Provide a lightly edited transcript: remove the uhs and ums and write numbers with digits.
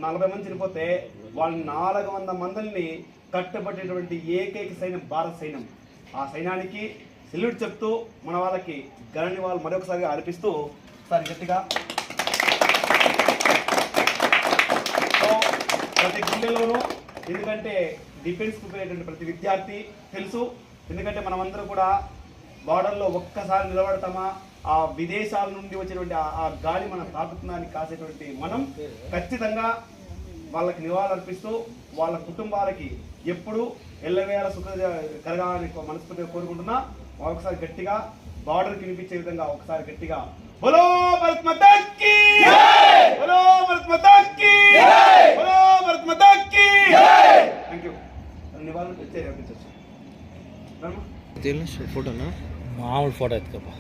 40 మంది చనిపోతే వాళ్ళు 400 మందిని కట్టుబట్టేటువంటి ఏకైక సైన్యం భారత సైన్యం. ఆ సైన్యానికి సెల్యూట్ చెప్తూ మన వాళ్ళకి ఘన నివాళులు మరొకసారి అర్పిస్తూ ఒకసారి గట్టిగా ప్రతి గుండెలోనూ, ఎందుకంటే డిఫెన్స్ ప్రిపేర్ అయ్యేటువంటి ప్రతి విద్యార్థి తెలుసు. ఎందుకంటే మనమందరం కూడా బార్డర్లో ఒక్కసారి నిలబడతామా, ఆ విదేశాల నుండి వచ్చినటువంటి ఆ గాలి మనం తాకుతుందని కాసేటువంటి మనం ఖచ్చితంగా వాళ్ళకి నివాళులు అర్పిస్తూ వాళ్ళ కుటుంబాలకి ఎప్పుడు ఎల్లవేళ సుఖ కలగాలని మనస్ఫూర్తిగా కోరుకుంటున్నా. ఒకసారి గట్టిగా బార్డర్కి వినిపించే విధంగా ఒకసారి గట్టిగా బోలో భారత్ మాతా కీ జై, బోలో భారత్ మాతా కీ జై, బోలో భారత్ మాతా కీ జై. థాంక్యూ. నివాళులు ఇచ్చే అర్పించవచ్చు. ఫోటోనా మామూలు ఫోటో ఎత్తుకోపా.